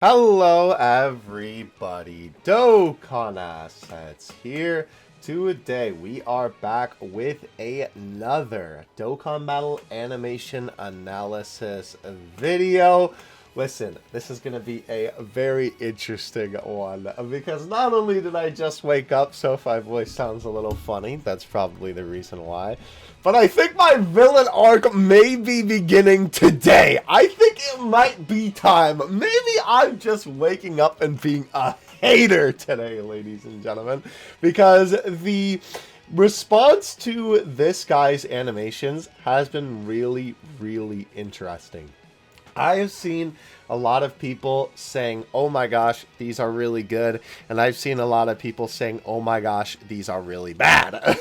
Hello everybody, Dokkan Assets here. Today we are back with another Dokkan Battle animation analysis video. Listen, this is going to be a very interesting one because not only did I just wake up, so if my voice sounds a little funny, that's probably the reason why. But I think my villain arc may be beginning today. I think it might be time. Maybe I'm just waking up and being a hater today, ladies and gentlemen, because the response to this guy's animations has been really, really interesting. I have seen a lot of people saying, oh my gosh, these are really good. And I've seen a lot of people saying, oh my gosh, these are really bad.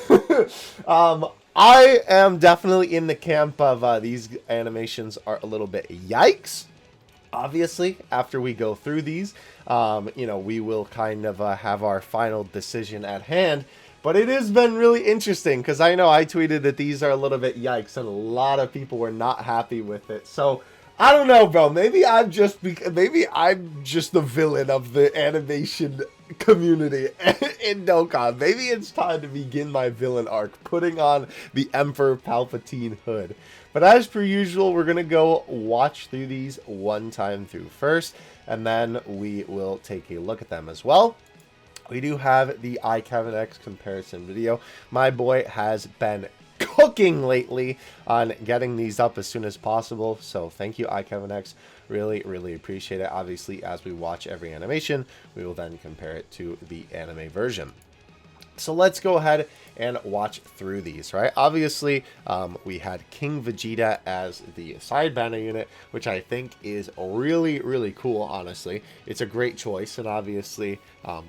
I am definitely in the camp of these animations are a little bit yikes. Obviously, after we go through these, we will kind of have our final decision at hand. But it has been really interesting because I know I tweeted that these are a little bit yikes and a lot of people were not happy with it. So I don't know, bro. Maybe I'm just the villain of the animation community in Dokkan. Maybe it's time to begin my villain arc, putting on the Emperor Palpatine hood. But as per usual, we're gonna go watch through these one time through first, and then we will take a look at them as well. We do have the iKevinX comparison video. My boy has been cooking lately on getting these up as soon as possible, so thank you iKevinX. Really appreciate it. Obviously, as we watch every animation, we will then compare it to the anime version. So let's go ahead and watch through these, right? Obviously, we had King Vegeta as the side banner unit, which I think is really cool, honestly. It's a great choice, and obviously,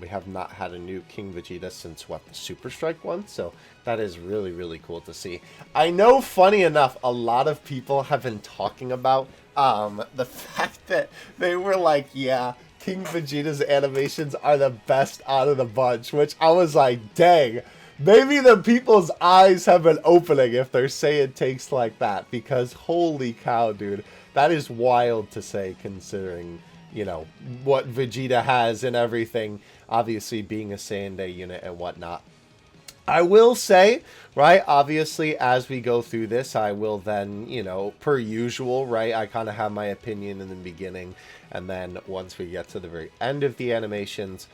we have not had a new King Vegeta since, what, the Super Strike one? So that is really cool to see. I know, funny enough, a lot of people have been talking about the fact that they were like, yeah, King Vegeta's animations are the best out of the bunch, which I was like, dang, maybe the people's eyes have been opening if they're saying takes like that, because holy cow, dude, that is wild to say considering, you know, what Vegeta has and everything, obviously being a Saiyan Day unit and whatnot. I will say, right, obviously, as we go through this, I will then, you know, per usual, right, I kind of have my opinion in the beginning, and then once we get to the very end of the animations,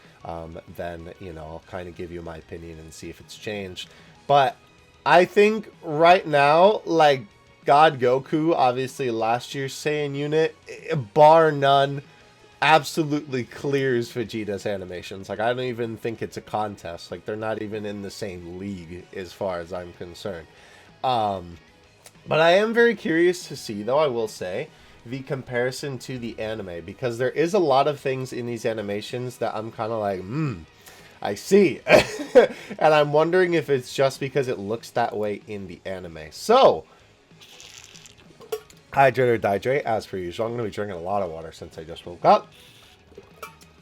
then, you know, I'll kind of give you my opinion and see if it's changed. But I think right now, like, God Goku, obviously last year's Saiyan unit, bar none, absolutely clears Vegeta's animations. Like, I don't even think it's a contest. Like, they're not even in the same league as far as I'm concerned. But I am very curious to see, though, I will say, the comparison to the anime, because there is a lot of things in these animations that I'm kind of like, I see. And I'm wondering if it's just because it looks that way in the anime. So, hydrate or dihydrate, as per usual. I'm going to be drinking a lot of water since I just woke up.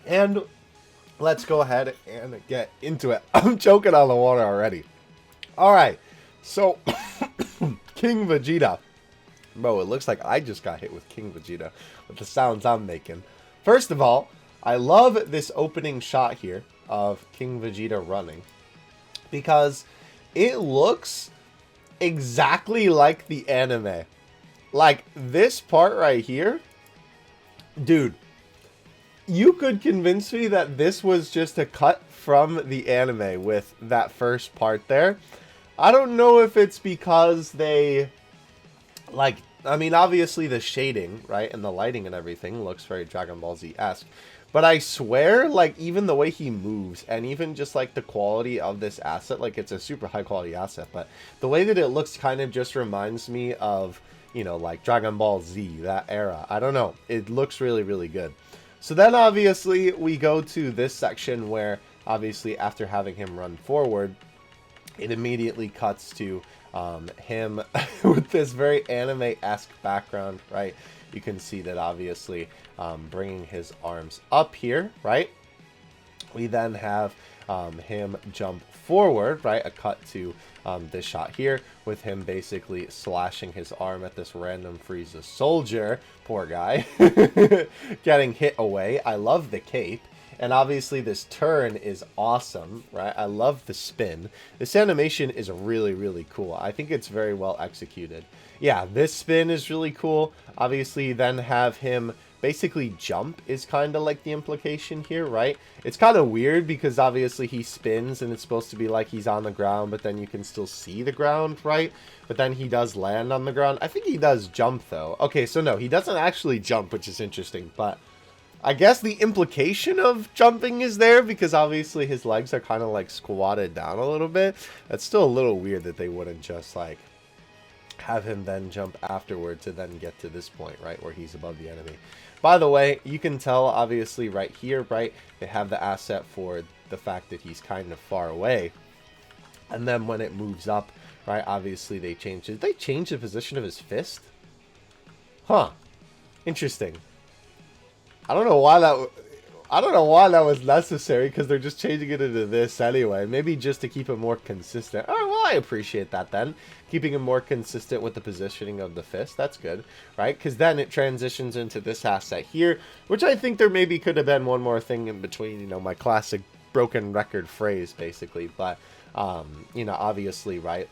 And let's go ahead and get into it. I'm choking on the water already. Alright, so King Vegeta. Bro, it looks like I just got hit with King Vegeta with the sounds I'm making. First of all, I love this opening shot here of King Vegeta running, because it looks exactly like the anime. Like, this part right here, dude, you could convince me that this was just a cut from the anime with that first part there. I don't know if it's because they, like, I mean, obviously the shading, right, and the lighting and everything looks very Dragon Ball Z-esque. But I swear, like, even the way he moves, and even just, like, the quality of this asset, like, it's a super high-quality asset, but the way that it looks kind of just reminds me of, you know, like Dragon Ball Z, that era. I don't know. It looks really good. So then obviously we go to this section where obviously after having him run forward, it immediately cuts to him with this very anime-esque background, right? You can see that obviously bringing his arms up here, right? We then have him jump forward, right? A cut to this shot here with him basically slashing his arm at this random Frieza soldier. Poor guy. Getting hit away. I love the cape. And obviously this turn is awesome, right? I love the spin. This animation is really, really cool. I think it's very well executed. Yeah, this spin is really cool. Obviously, then have him basically jump is kind of like the implication here, right? It's kind of weird because obviously he spins and it's supposed to be like he's on the ground, but then you can still see the ground, right? But then he does land on the ground. I think he does jump though. Okay, so no, he doesn't actually jump, which is interesting, but I guess the implication of jumping is there because obviously his legs are kind of like squatted down a little bit. That's still a little weird that they wouldn't just like have him then jump afterward to then get to this point, right, where he's above the enemy. By the way, you can tell obviously right here, right, they have the asset for the fact that he's kind of far away. And then when it moves up, right, obviously they change it. Did they change the position of his fist? Huh. Interesting. I don't know why that was necessary because they're just changing it into this anyway. Maybe just to keep it more consistent. Oh, well, I appreciate that then. Keeping it more consistent with the positioning of the fist. That's good, right? Because then it transitions into this asset here, which I think there maybe could have been one more thing in between, you know, my classic broken record phrase, basically. But, you know, obviously, right,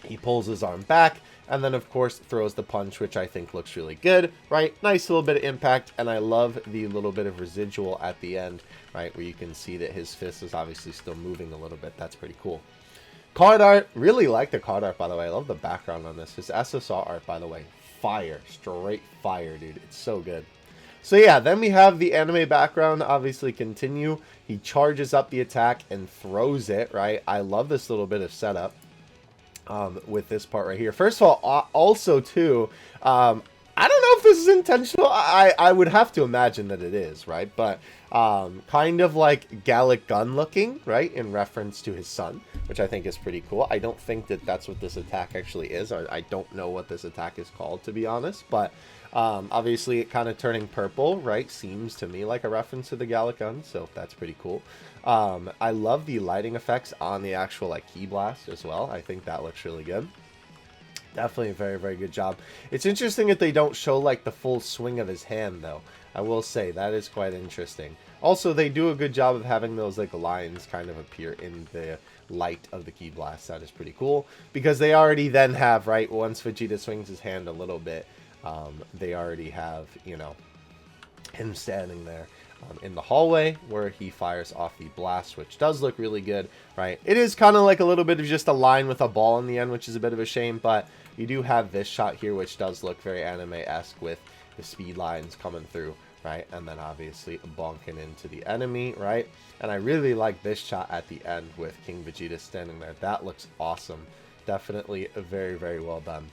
he pulls his arm back. And then, of course, throws the punch, which I think looks really good, right? Nice little bit of impact, and I love the little bit of residual at the end, right? Where you can see that his fist is obviously still moving a little bit. That's pretty cool. Card art. Really like the card art, by the way. I love the background on this. His SSR art, by the way. Fire. Straight fire, dude. It's so good. So, yeah, then we have the anime background obviously continue. He charges up the attack and throws it, right? I love this little bit of setup. With this part right here. First of all, also too, I don't know if this is intentional. I would have to imagine that it is, right? But kind of like Gallic Gun looking, right? In reference to his son, which I think is pretty cool. I don't think that that's what this attack actually is. I don't know what this attack is called, to be honest. But obviously it kind of turning purple, right? Seems to me like a reference to the Gallic Gun, so that's pretty cool. I love the lighting effects on the actual like key blast as well. I think that looks really good. Definitely a very, very good job. It's interesting that they don't show like the full swing of his hand though. I will say that is quite interesting. Also, they do a good job of having those like lines kind of appear in the light of the key blast. That is pretty cool because they already then have, right, once Vegeta swings his hand a little bit, they already have, you know, him standing there in the hallway where he fires off the blast, which does look really good, right? It is kind of like a little bit of just a line with a ball in the end, which is a bit of a shame, but you do have this shot here, which does look very anime-esque with the speed lines coming through, right? And then obviously bonking into the enemy, right? And I really like this shot at the end with King Vegeta standing there. That looks awesome. Definitely very, very well done.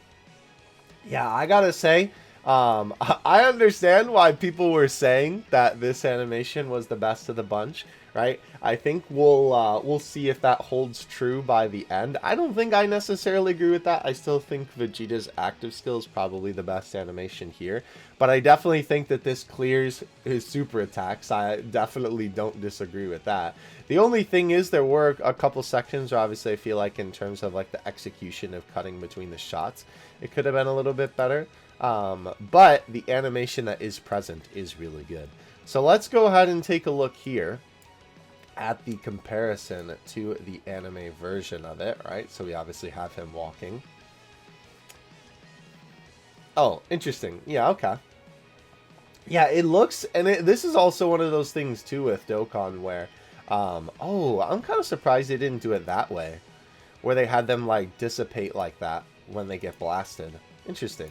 Yeah, I gotta say, I understand why people were saying that this animation was the best of the bunch, right? I think we'll see if that holds true by the end. I don't think I necessarily agree with that. I still think Vegeta's active skill is probably the best animation here, but I definitely think that this clears his super attacks. I definitely don't disagree with that. The only thing is there were a couple sections where obviously I feel like in terms of like the execution of cutting between the shots, it could have been a little bit better. But the animation that is present is really good. So let's go ahead and take a look here at the comparison to the anime version of it, right? So we obviously have him walking. Oh, interesting. Yeah, okay. Yeah, it looks, and this is also one of those things too with Dokkan where, oh, I'm kind of surprised they didn't do it that way, where they had them like dissipate like that when they get blasted. Interesting.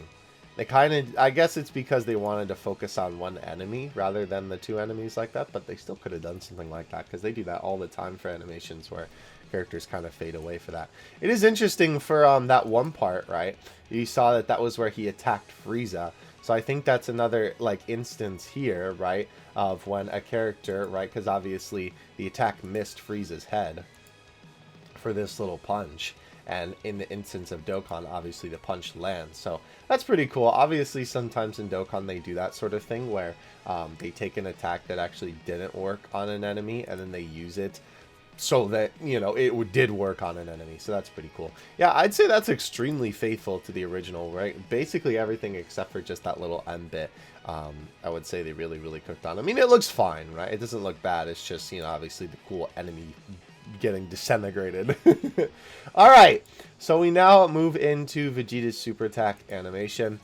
They kind of, I guess it's because they wanted to focus on one enemy rather than the two enemies like that, but they still could have done something like that because they do that all the time for animations where characters kind of fade away for that. It is interesting for that one part, right? You saw that that was where he attacked Frieza. So I think that's another like instance here, right, of when a character, right, because obviously the attack missed Frieza's head for this little punch. And in the instance of Dokkan, obviously the punch lands. So that's pretty cool. Obviously, sometimes in Dokkan they do that sort of thing where they take an attack that actually didn't work on an enemy and then they use it so that, you know, it did work on an enemy. So that's pretty cool. Yeah, I'd say that's extremely faithful to the original, right? Basically everything except for just that little M bit. I would say they really, really cooked on. I mean, it looks fine, right? It doesn't look bad. It's just, you know, obviously the cool enemy getting disintegrated. All right, so we now move into Vegeta's super attack animation.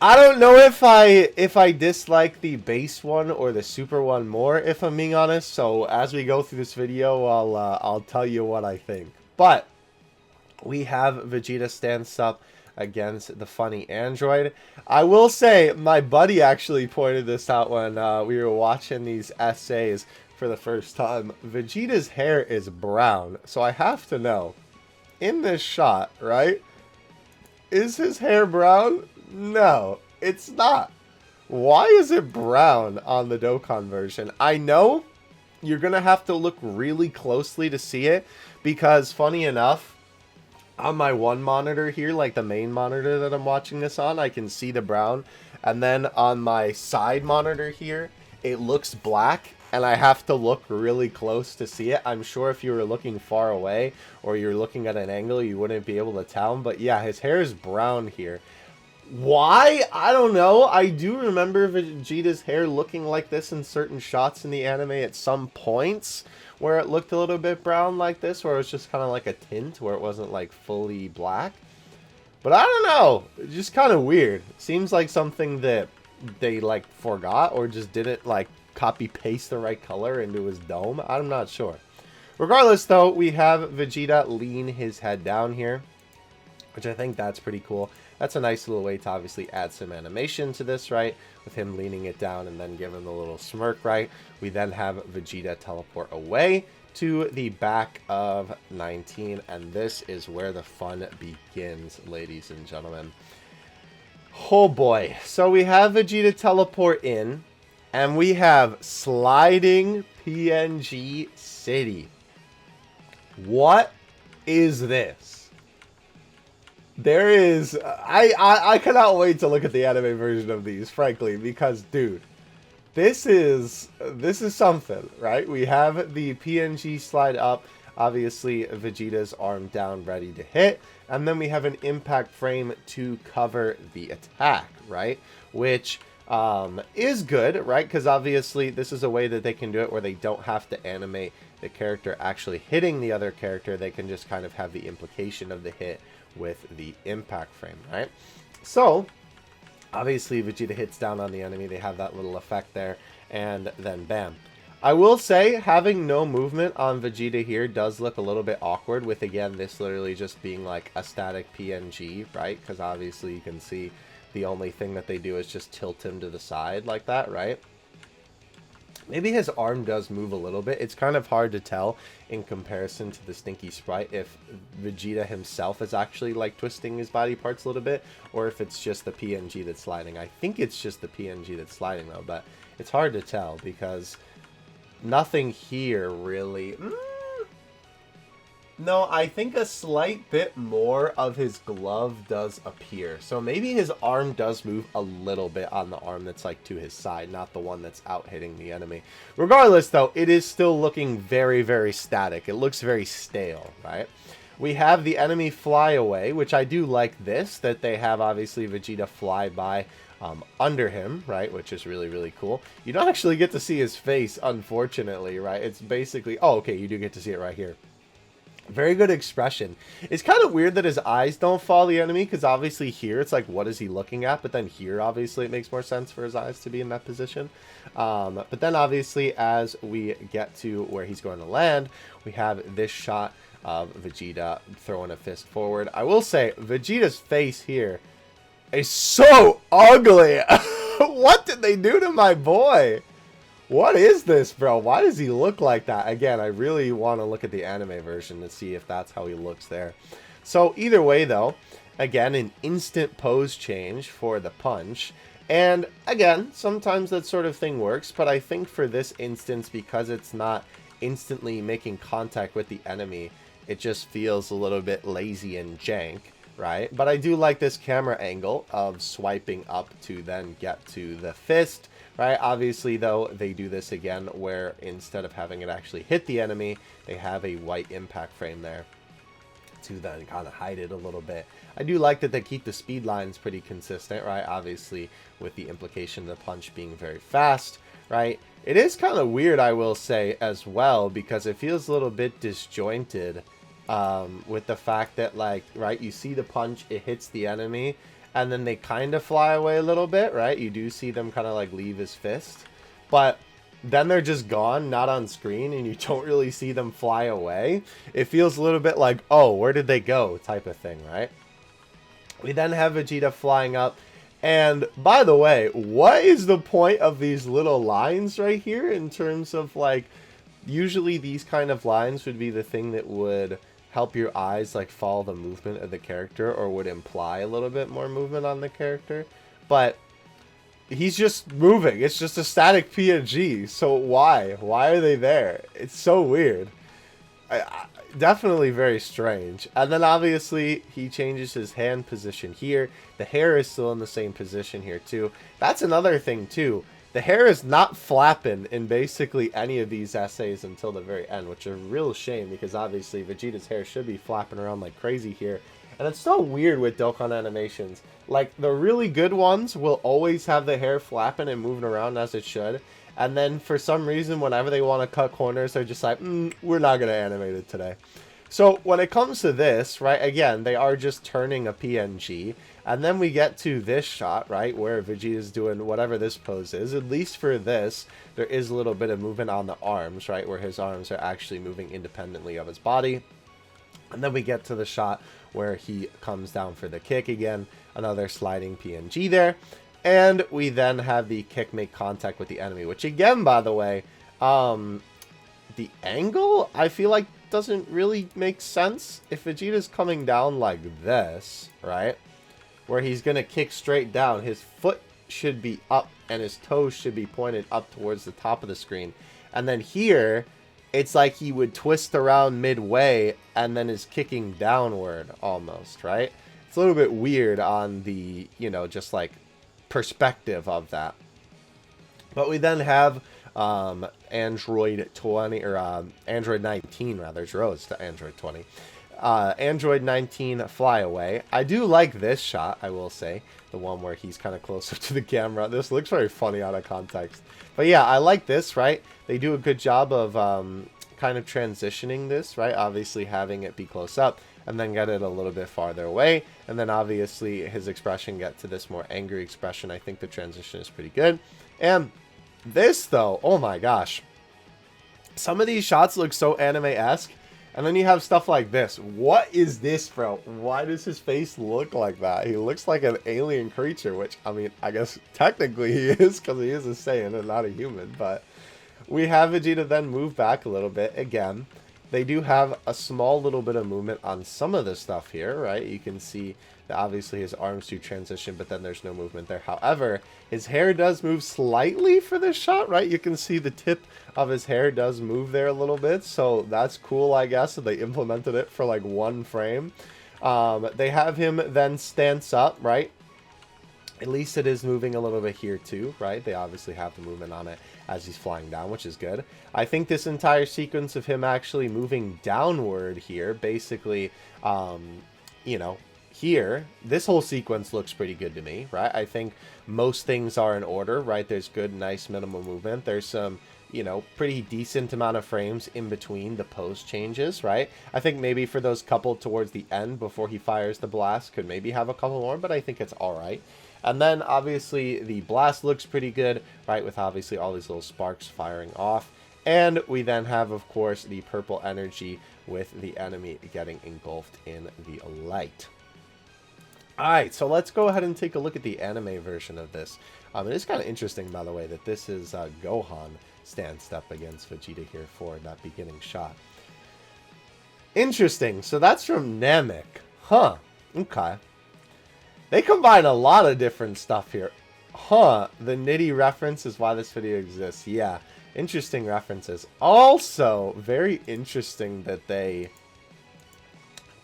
I don't know if I dislike the base one or the super one more, if I'm being honest. So as we go through this video, I'll tell you what I think. But we have Vegeta stands up against the funny android. I will say my buddy actually pointed this out when we were watching these essays for the first time. Vegeta's hair is brown, so I have to know, in this shot, right? Is his hair brown? No, it's not. Why is it brown on the Dokkan version? I know you're going to have to look really closely to see it, because funny enough, on my one monitor here, like the main monitor that I'm watching this on, I can see the brown. And then on my side monitor here, it looks black, and I have to look really close to see it. I'm sure if you were looking far away or you're looking at an angle, you wouldn't be able to tell. But yeah, his hair is brown here. Why? I don't know. I do remember Vegeta's hair looking like this in certain shots in the anime at some points, where it looked a little bit brown like this, where it was just kind of like a tint, where it wasn't like fully black. But I don't know. It's just kind of weird. Seems like something that they like forgot or just didn't like copy paste the right color into his dome. I'm not sure. Regardless though, we have Vegeta lean his head down here, which I think that's pretty cool. That's a nice little way to obviously add some animation to this, right? With him leaning it down and then giving the little smirk, right? We then have Vegeta teleport away to the back of 19, and this is where the fun begins, ladies and gentlemen. Oh boy. So we have Vegeta teleport in, and we have sliding PNG City. What is this? There is, I cannot wait to look at the anime version of these, frankly, because, dude, this is something, right? We have the PNG slide up, obviously Vegeta's arm down, ready to hit, and then we have an impact frame to cover the attack, right? Which is good, right? Because obviously this is a way that they can do it where they don't have to animate the character actually hitting the other character. They can just kind of have the implication of the hit with the impact frame, right? So obviously Vegeta hits down on the enemy, they have that little effect there, and then bam. I will say having no movement on Vegeta here does look a little bit awkward, with again this literally just being like a static PNG, right? Because obviously you can see the only thing that they do is just tilt him to the side like that, right? Maybe his arm does move a little bit. It's kind of hard to tell in comparison to the Stinky Sprite if Vegeta himself is actually like twisting his body parts a little bit, or if it's just the PNG that's sliding. I think it's just the PNG that's sliding though, but it's hard to tell because nothing here really. No, I think a slight bit more of his glove does appear. So maybe his arm does move a little bit on the arm that's like to his side, not the one that's out hitting the enemy. Regardless though, it is still looking very, very static. It looks very stale, right? We have the enemy fly away, which I do like this, that they have obviously Vegeta fly by under him, right? Which is really, really cool. You don't actually get to see his face, unfortunately, right? It's basically, oh, okay, you do get to see it right here. Very good expression. It's kind of weird that his eyes don't follow the enemy, because obviously here it's like, what is he looking at? But then here, obviously, it makes more sense for his eyes to be in that position. But then obviously, as we get to where he's going to land, we have this shot of Vegeta throwing a fist forward. I will say, Vegeta's face here is so ugly. What did they do to my boy? What is this, bro? Why does he look like that? Again, I really want to look at the anime version to see if that's how he looks there. So either way, though, again, an instant pose change for the punch. And again, sometimes that sort of thing works, but I think for this instance, because it's not instantly making contact with the enemy, it just feels a little bit lazy and jank, right? But I do like this camera angle of swiping up to then get to the fist, right? Obviously, though, they do this again where instead of having it actually hit the enemy, they have a white impact frame there to then kind of hide it a little bit. I do like that they keep the speed lines pretty consistent, right? Obviously, with the implication of the punch being very fast, right? It is kind of weird, I will say, as well, because it feels a little bit disjointed with the fact that, like, right, you see the punch, it hits the enemy, and then they kind of fly away a little bit, right? You do see them kind of, like, leave his fist, but then they're just gone, not on screen, and you don't really see them fly away. It feels a little bit like, oh, where did they go type of thing, right? We then have Vegeta flying up. And, by the way, what is the point of these little lines right here in terms of, like, usually these kind of lines would be the thing that would help your eyes, like, follow the movement of the character or would imply a little bit more movement on the character. But he's just moving. It's just a static PNG. So why? Why are they there? It's so weird. Definitely very strange. And then obviously he changes his hand position here. The hair is still in the same position here too. That's another thing too. The hair is not flapping in basically any of these essays until the very end, which is a real shame because obviously Vegeta's hair should be flapping around like crazy here. And it's so weird with Dokkan animations. Like, the really good ones will always have the hair flapping and moving around as it should. And then for some reason, whenever they want to cut corners, they're just like, we're not going to animate it today. So when it comes to this, right, again, they are just turning a PNG. And then we get to this shot, right, where Vegeta's doing whatever this pose is. At least for this, there is a little bit of movement on the arms, right, where his arms are actually moving independently of his body. And then we get to the shot where he comes down for the kick again. Another sliding PNG there. And we then have the kick make contact with the enemy, which again, by the way, the angle, I feel like, doesn't really make sense. If Vegeta's coming down like this, right, where he's going to kick straight down, his foot should be up and his toes should be pointed up towards the top of the screen. And then here, it's like he would twist around midway and then is kicking downward almost, right? It's a little bit weird on the, you know, just like perspective of that. But we then have Android 20 or Android 19 rather. Rose to Android 20. Android 19 fly away. I do like this shot, I will say, the one where he's kind of closer to the camera. This looks very funny out of context, but yeah, I like this, right? They do a good job of kind of transitioning this, right? Obviously having it be close up and then get it a little bit farther away, and then obviously his expression get to this more angry expression. I think the transition is pretty good. And this though, oh my gosh, some of these shots look so anime-esque, and then you have stuff like this. What is this, bro? Why does his face look like that? He looks like an alien creature, which, I mean, I guess technically he is because he is a Saiyan and not a human, but we have Vegeta then move back a little bit again. They do have a small little bit of movement on some of the stuff here, right? You can see that obviously his arms do transition, but then there's no movement there. However, his hair does move slightly for this shot, right? You can see the tip of his hair does move there a little bit, so that's cool, I guess, that they implemented it for like one frame. They have him then stance up, right? At least it is moving a little bit here too, right? They obviously have the movement on it as he's flying down, which is good. I think this entire sequence of him actually moving downward here, basically, you know, here, this whole sequence looks pretty good to me, right? I think most things are in order, right? There's good, nice minimal movement. There's some, you know, pretty decent amount of frames in between the pose changes, right? I think maybe for those couple towards the end before he fires the blast could maybe have a couple more, but I think it's all right. And then obviously the blast looks pretty good, right? With obviously all these little sparks firing off. And we then have, of course, the purple energy with the enemy getting engulfed in the light. Alright, so let's go ahead and take a look at the anime version of this. It is kind of interesting, by the way, that this is Gohan stanced up against Vegeta here for that beginning shot. Interesting. So that's from Namek. Huh. Okay. They combine a lot of different stuff here. Huh. The Nitty reference is why this video exists. Yeah. Interesting references. Also, very interesting that they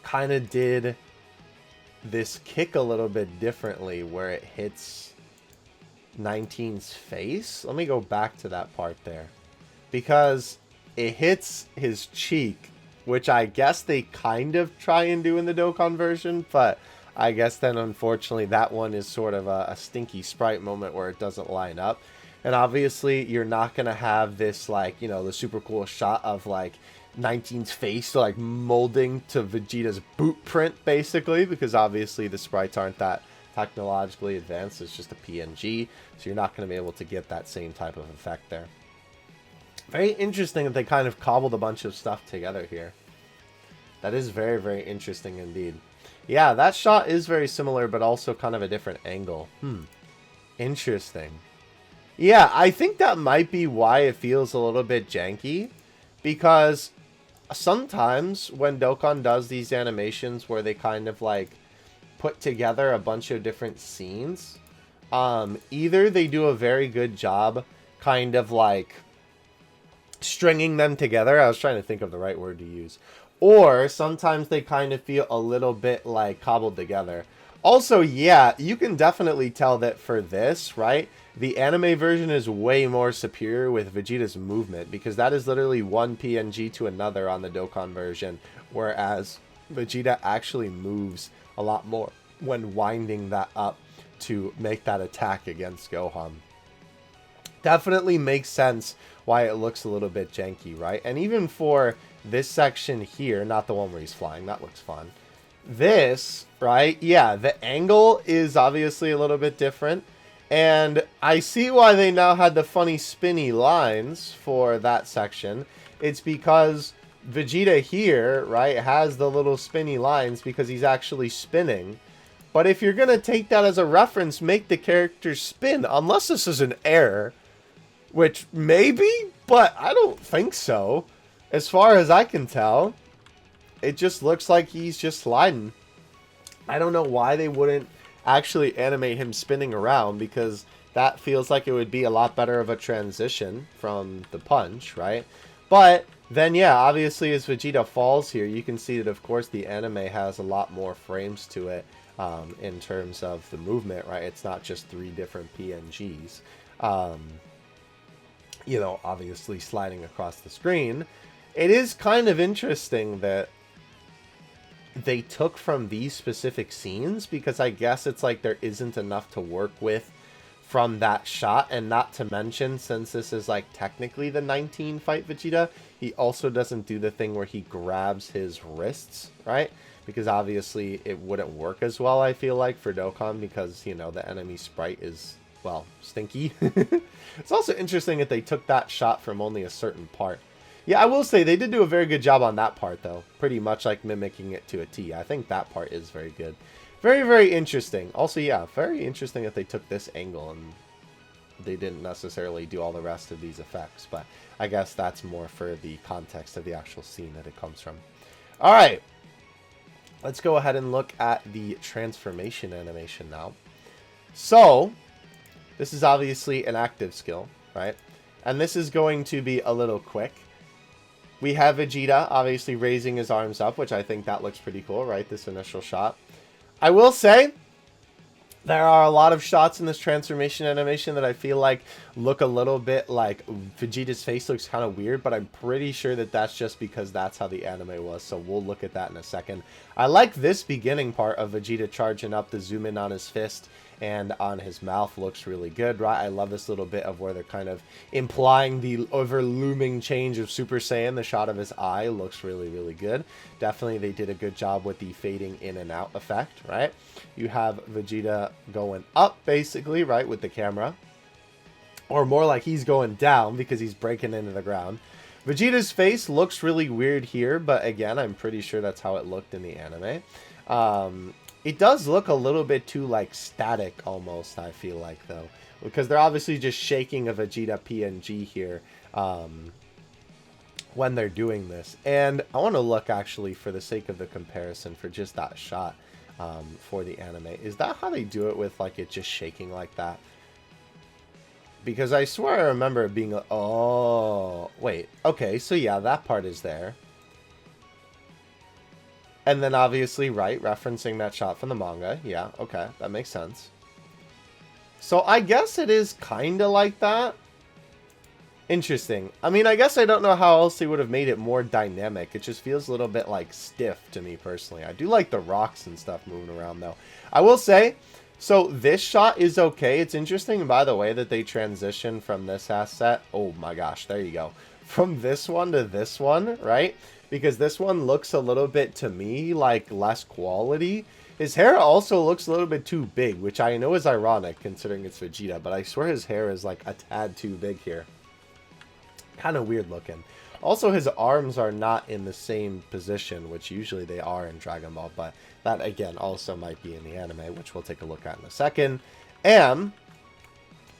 kind of did this kick a little bit differently where it hits 19's face. Let me go back to that part there. Because it hits his cheek, which I guess they kind of try and do in the Dokkan version, but I guess then unfortunately that one is sort of a stinky sprite moment where it doesn't line up. And obviously you're not going to have this, like, you know, the super cool shot of like 19's face like molding to Vegeta's boot print basically, because obviously the sprites aren't that technologically advanced. It's just a PNG, so you're not going to be able to get that same type of effect there. Very interesting that they kind of cobbled a bunch of stuff together here. That is very, very interesting indeed. Yeah, that shot is very similar, but also kind of a different angle. Interesting. Yeah, I think that might be why it feels a little bit janky, because sometimes when Dokkan does these animations where they kind of like put together a bunch of different scenes, either they do a very good job kind of like stringing them together. I was trying to think of the right word to use. Or sometimes they kind of feel a little bit like cobbled together. Also, yeah, you can definitely tell that for this, right, the anime version is way more superior with Vegeta's movement, because that is literally one PNG to another on the Dokkan version, whereas Vegeta actually moves a lot more when winding that up to make that attack against Gohan. Definitely makes sense why it looks a little bit janky, right? And even for this section here, not the one where he's flying, that looks fun. This, right? Yeah, the angle is obviously a little bit different. And I see why they now had the funny spinny lines for that section. It's because Vegeta here, right, has the little spinny lines because he's actually spinning. But if you're going to take that as a reference, make the character spin, unless this is an error. Which, maybe, but I don't think so. As far as I can tell, it just looks like he's just sliding. I don't know why they wouldn't actually animate him spinning around, because that feels like it would be a lot better of a transition from the punch, right? But then, yeah, obviously as Vegeta falls here, you can see that, of course, the anime has a lot more frames to it in terms of the movement, right? It's not just 3 different PNGs. You know, obviously sliding across the screen. It is kind of interesting that they took from these specific scenes, because I guess it's like there isn't enough to work with from that shot. And not to mention, since this is like technically the 19 fight Vegeta, he also doesn't do the thing where he grabs his wrists, right? Because obviously it wouldn't work as well, I feel like, for Dokkan, because, you know, the enemy sprite is, well, stinky. It's also interesting that they took that shot from only a certain part. Yeah, I will say they did do a very good job on that part, though. Pretty much like mimicking it to a T. I think that part is very good. Very, very interesting. Also, yeah, very interesting that they took this angle and they didn't necessarily do all the rest of these effects. But I guess that's more for the context of the actual scene that it comes from. All right. Let's go ahead and look at the transformation animation now. So this is obviously an active skill, right? And this is going to be a little quick. We have Vegeta obviously raising his arms up, which I think that looks pretty cool, right? This initial shot. I will say there are a lot of shots in this transformation animation that I feel like look a little bit like Vegeta's face looks kind of weird, but I'm pretty sure that that's just because that's how the anime was, so we'll look at that in a second. I like this beginning part of Vegeta charging up. The zoom in on his fist and on his mouth looks really good, right? I love this little bit of where they're kind of implying the over-looming change of Super Saiyan. The shot of his eye looks really, really good. Definitely they did a good job with the fading in and out effect, right? You have Vegeta going up, basically, right, with the camera. Or more like he's going down because he's breaking into the ground. Vegeta's face looks really weird here, but again, I'm pretty sure that's how it looked in the anime. It does look a little bit too, like, static almost, I feel like, though. Because they're obviously just shaking a Vegeta PNG here when they're doing this. And I want to look, actually, for the sake of the comparison, for just that shot for the anime. Is that how they do it with, like, it just shaking like that? Because I swear I remember it being like, oh, wait. Okay, so yeah, that part is there. And then obviously, right, referencing that shot from the manga. Yeah, okay, that makes sense. So I guess it is kind of like that. Interesting. I mean, I guess I don't know how else they would have made it more dynamic. It just feels a little bit, like, stiff to me personally. I do like the rocks and stuff moving around, though. I will say, so this shot is okay. It's interesting, by the way, that they transition from this asset. Oh, my gosh. There you go. From this one to this one, right? Because this one looks a little bit, to me, like, less quality. His hair also looks a little bit too big, which I know is ironic, considering it's Vegeta. But I swear his hair is, like, a tad too big here. Kind of weird looking. Also, his arms are not in the same position, which usually they are in Dragon Ball, but that, again, also might be in the anime, which we'll take a look at in a second. And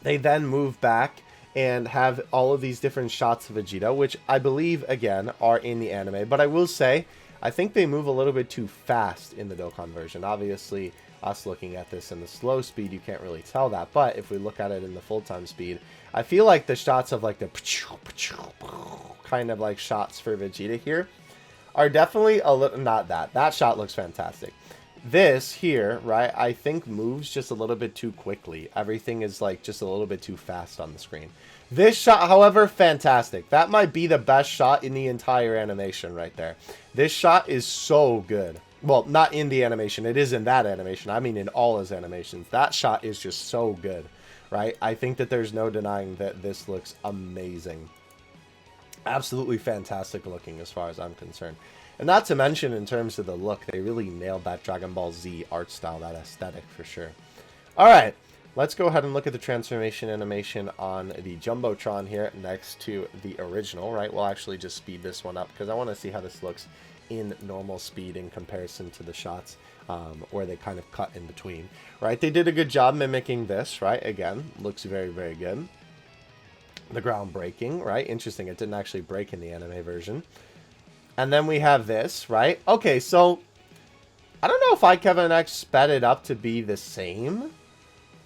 they then move back and have all of these different shots of Vegeta, which I believe, again, are in the anime. But I will say, I think they move a little bit too fast in the Dokkan version. Obviously, us looking at this in the slow speed, you can't really tell that. But if we look at it in the full-time speed, I feel like the shots of like the kind of like shots for Vegeta here are definitely a little, not that. That shot looks fantastic. This here, right, I think moves just a little bit too quickly. Everything is like just a little bit too fast on the screen. This shot, however, fantastic. That might be the best shot in the entire animation right there. This shot is so good. Well, not in the animation. It is in that animation. I mean in all his animations. That shot is just so good, right? I think that there's no denying that this looks amazing. Absolutely fantastic looking as far as I'm concerned. And not to mention in terms of the look, they really nailed that Dragon Ball Z art style, that aesthetic for sure. Alright, let's go ahead and look at the transformation animation on the Jumbotron here next to the original, right? We'll actually just speed this one up because I want to see how this looks in normal speed in comparison to the shots where they kind of cut in between, right? They did a good job mimicking this, right? Again, looks very, very good. The ground breaking, right? Interesting, it didn't actually break in the anime version. And then we have this, right? Okay, so I don't know if IKEVNX sped it up to be the same.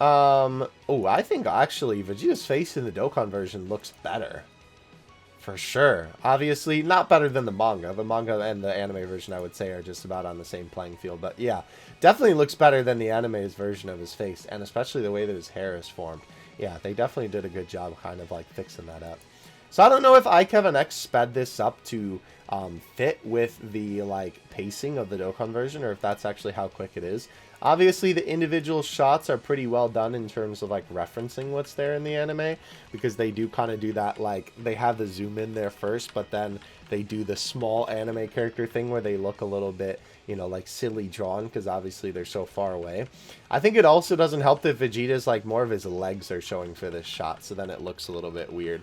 Oh, I think actually Vegeta's face in the Dokkan version looks better. For sure. Obviously, not better than the manga. The manga and the anime version, I would say, are just about on the same playing field. But yeah, definitely looks better than the anime's version of his face. And especially the way that his hair is formed. Yeah, they definitely did a good job kind of like fixing that up. So I don't know if IKEVNX sped this up to fit with the like pacing of the Dokkan version, or if that's actually how quick it is. Obviously, the individual shots are pretty well done in terms of like referencing what's there in the anime, because they do kind of do that, like they have the zoom in there first, but then they do the small anime character thing where they look a little bit, you know, like silly drawn, because obviously they're so far away. I think it also doesn't help that Vegeta's like more of his legs are showing for this shot, so then it looks a little bit weird.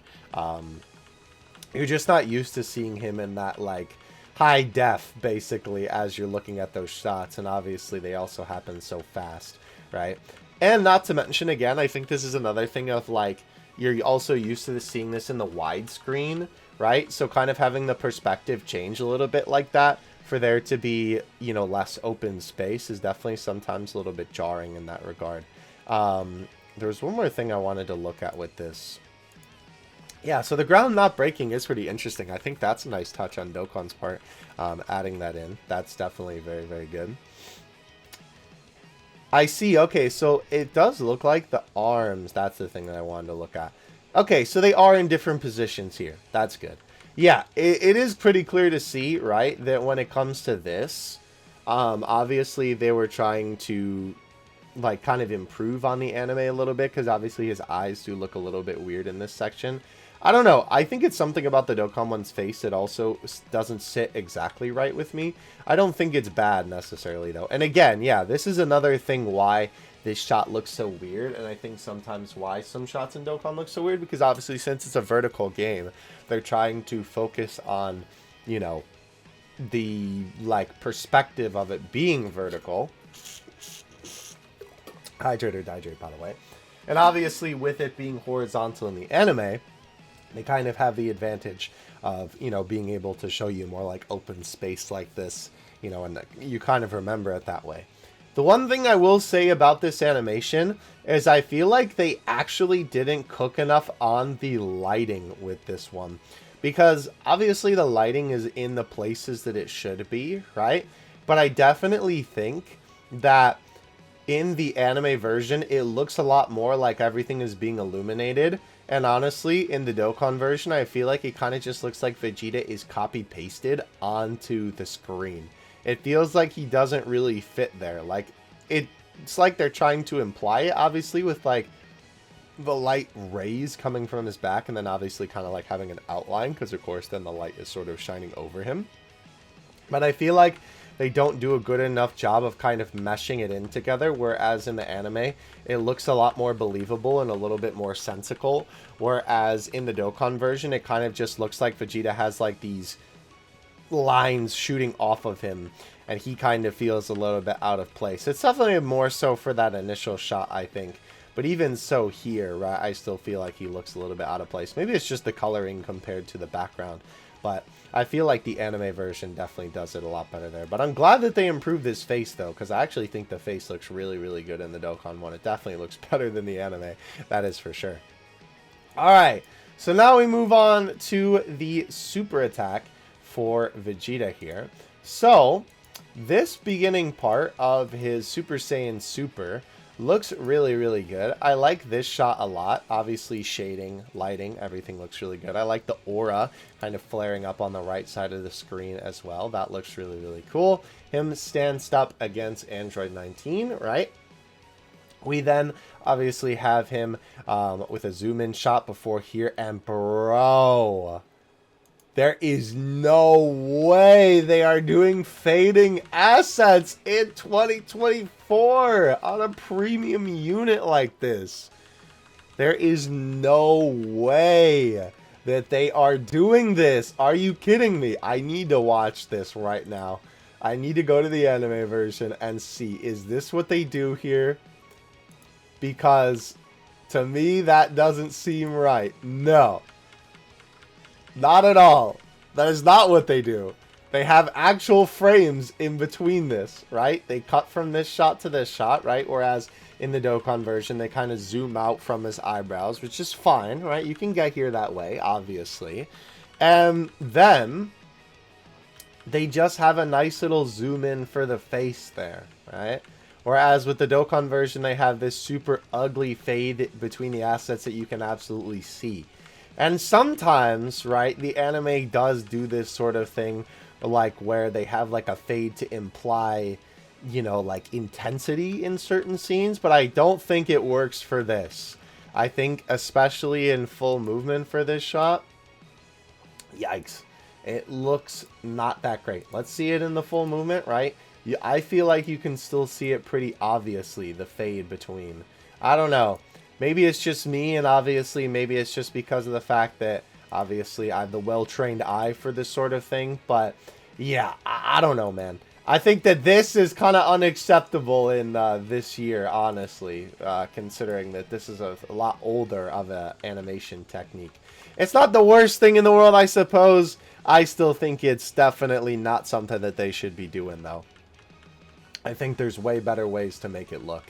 You're just not used to seeing him in that like high def basically as you're looking at those shots, and obviously they also happen so fast, right? And not to mention, again, I think this is another thing of like you're also used to seeing this in the widescreen, right? So kind of having the perspective change a little bit like that for there to be, you know, less open space is definitely sometimes a little bit jarring in that regard. There's one more thing I wanted to look at with this. Yeah, so the ground not breaking is pretty interesting. I think that's a nice touch on Dokkan's part, adding that in. That's definitely very, very good. I see. Okay, so it does look like the arms. That's the thing that I wanted to look at. Okay, so they are in different positions here. That's good. Yeah, it is pretty clear to see, right, that when it comes to this, obviously they were trying to like kind of improve on the anime a little bit, because obviously his eyes do look a little bit weird in this section. I don't know. I think it's something about the Dokkan one's face that also doesn't sit exactly right with me. I don't think it's bad necessarily, though. And again, yeah, this is another thing why this shot looks so weird. And I think sometimes why some shots in Dokkan look so weird, because obviously since it's a vertical game, they're trying to focus on, you know, the like perspective of it being vertical. Hydrate or dihydrate, by the way. And obviously with it being horizontal in the anime, they kind of have the advantage of, you know, being able to show you more like open space like this, you know, and you kind of remember it that way. The one thing I will say about this animation is I feel like they actually didn't cook enough on the lighting with this one, because obviously the lighting is in the places that it should be, right? But I definitely think that in the anime version, it looks a lot more like everything is being illuminated. And honestly, in the Dokkan version, I feel like it kind of just looks like Vegeta is copy-pasted onto the screen. It feels like he doesn't really fit there. Like, it's like they're trying to imply it, obviously, with, like, the light rays coming from his back, and then obviously kind of, like, having an outline, because, of course, then the light is sort of shining over him. But I feel like they don't do a good enough job of kind of meshing it in together, whereas in the anime, it looks a lot more believable and a little bit more sensical, whereas in the Dokkan version, it kind of just looks like Vegeta has, like, these lines shooting off of him, and he kind of feels a little bit out of place. It's definitely more so for that initial shot, I think. But even so here, right, I still feel like he looks a little bit out of place. Maybe it's just the coloring compared to the background. But I feel like the anime version definitely does it a lot better there. But I'm glad that they improved his face, though, because I actually think the face looks really, really good in the Dokkan one. It definitely looks better than the anime. That is for sure. Alright, so now we move on to the super attack for Vegeta here. So, this beginning part of his Super Saiyan Super looks really, really good. I like this shot a lot. Obviously, shading, lighting, everything looks really good. I like the aura kind of flaring up on the right side of the screen as well. That looks really, really cool. Him stands up against Android 19, right? We then obviously have him with a zoom-in shot before here. And bro, there is no way they are doing fading assets in 2024 on a premium unit like this. There is no way that they are doing this. Are you kidding me? I need to watch this right now. I need to go to the anime version and see, is this what they do here? Because to me, that doesn't seem right. No. Not at all. That is not what they do. They have actual frames in between this, right? They cut from this shot to this shot, right? Whereas in the Dokkan version, they kind of zoom out from his eyebrows, which is fine, right? You can get here that way, obviously. And then they just have a nice little zoom in for the face there, right? Whereas with the Dokkan version, they have this super ugly fade between the assets that you can absolutely see. And sometimes, right, the anime does do this sort of thing, like where they have like a fade to imply, you know, like intensity in certain scenes, but I don't think it works for this. I think especially in full movement for this shot, yikes, it looks not that great. Let's see it in the full movement, right? I feel like you can still see it pretty obviously, the fade between. I don't know. Maybe it's just me, and obviously maybe it's just because of the fact that obviously I have the well-trained eye for this sort of thing. But yeah, I don't know, man. I think that this is kind of unacceptable in this year, honestly, considering that this is a lot older of an animation technique. It's not the worst thing in the world, I suppose. I still think it's definitely not something that they should be doing, though. I think there's way better ways to make it look.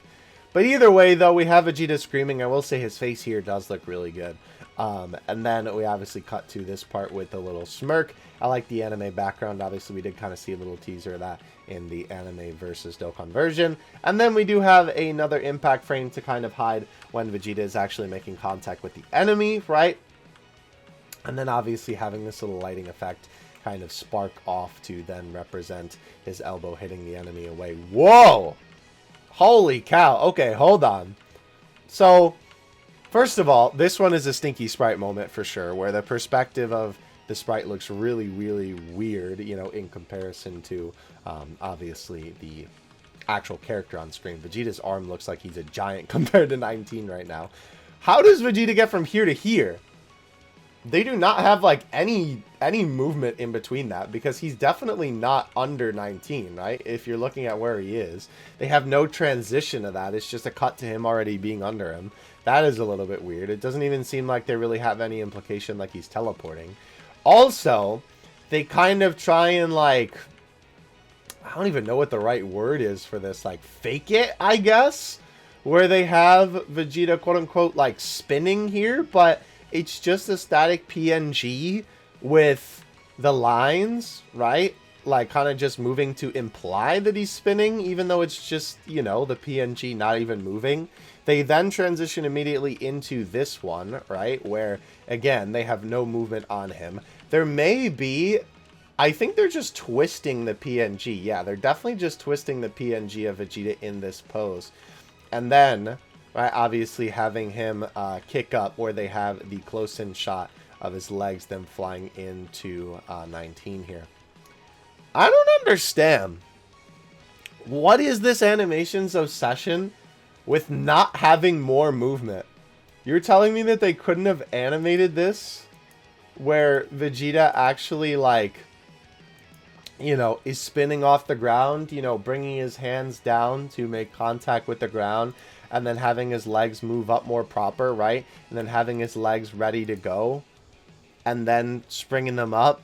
But either way, though, we have Vegeta screaming. I will say his face here does look really good. And then we obviously cut to this part with a little smirk. I like the anime background. Obviously, we did kind of see a little teaser of that in the anime versus Dokkan version. And then we do have another impact frame to kind of hide when Vegeta is actually making contact with the enemy, right? And then obviously having this little lighting effect kind of spark off to then represent his elbow hitting the enemy away. Whoa! Holy cow. Okay, hold on. So, first of all, this one is a stinky sprite moment for sure, where the perspective of the sprite looks really, really weird, you know, in comparison to, obviously, the actual character on screen. Vegeta's arm looks like he's a giant compared to 19 right now. How does Vegeta get from here to here? They do not have, like, any movement in between that, because he's definitely not under 19, right? If you're looking at where he is. They have no transition to that. It's just a cut to him already being under him. That is a little bit weird. It doesn't even seem like they really have any implication like he's teleporting. Also, they kind of try and, like, I don't even know what the right word is for this. Like, fake it, I guess? Where they have Vegeta, quote-unquote, like, spinning here, but it's just a static PNG with the lines, right? like kind of just moving to imply that he's spinning, even though it's just, you know, the PNG not even moving. They then transition immediately into this one, right, where, again, they have no movement on him. There may be... I think they're just twisting the PNG. Yeah, they're definitely just twisting the PNG of Vegeta in this pose. And then, right, obviously having him kick up where they have the close-in shot of his legs, then flying into 19 here. I don't understand. What is this animation's obsession with not having more movement? You're telling me that they couldn't have animated this where Vegeta actually, like, you know, is spinning off the ground, you know, bringing his hands down to make contact with the ground, and then having his legs move up more proper, right? And then having his legs ready to go, and then springing them up.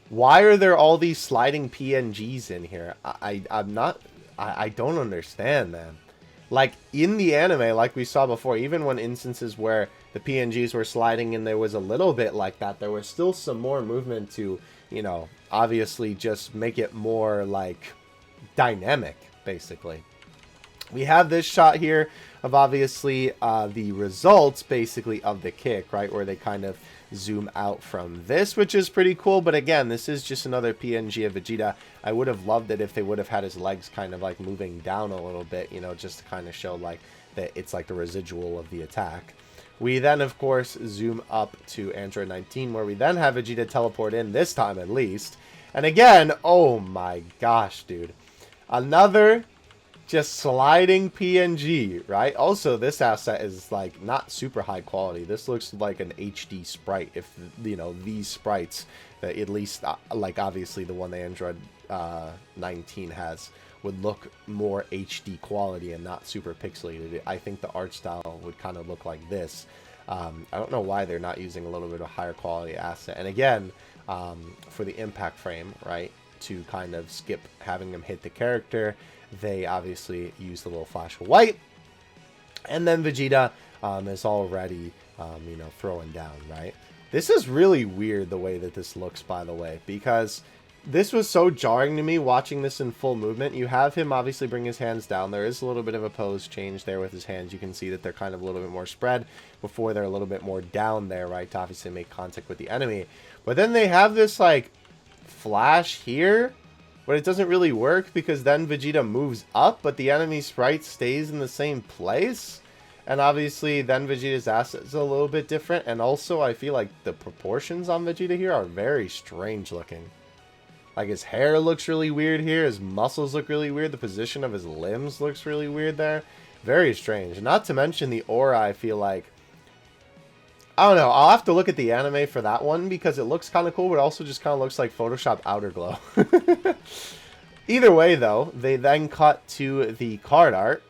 Why are there all these sliding PNGs in here? I don't understand, man. Like, in the anime, like we saw before, even when instances where the PNGs were sliding and there was a little bit like that, there was still some more movement to, you know, obviously just make it more, like, dynamic, basically. We have this shot here of, obviously, the results, basically, of the kick, right, where they kind of zoom out from this, which is pretty cool. But again, this is just another PNG of Vegeta. I would have loved it if they would have had his legs kind of like moving down a little bit, you know, just to kind of show like that it's like the residual of the attack. We then, of course, zoom up to Android 19, where we then have Vegeta teleport in, this time at least. And again, oh my gosh, dude. Another just sliding PNG, right? Also, this asset is, like, not super high quality. This looks like an HD sprite, if, you know, these sprites, that at least, like, obviously the one the Android 19 has, would look more HD quality and not super pixelated. I think the art style would kind of look like this. I don't know why they're not using a little bit of higher quality asset. And again, for the impact frame, right, to kind of skip having him hit the character, they obviously use the little flash of white. And then Vegeta is already, you know, throwing down, right? This is really weird the way that this looks, by the way, because this was so jarring to me watching this in full movement. You have him obviously bring his hands down. There is a little bit of a pose change there with his hands. You can see that they're kind of a little bit more spread before they're a little bit more down there, right, to obviously make contact with the enemy. But then they have this, like, flash here, but it doesn't really work because then Vegeta moves up, but the enemy sprite stays in the same place. And obviously then Vegeta's asset is a little bit different. And also I feel like the proportions on Vegeta here are very strange looking. Like, his hair looks really weird here. His muscles look really weird. The position of his limbs looks really weird there. Very strange. Not to mention the aura, I feel like. I don't know. I'll have to look at the anime for that one because it looks kind of cool, but also just kind of looks like Photoshop Outer Glow. Either way, though, they then cut to the card art.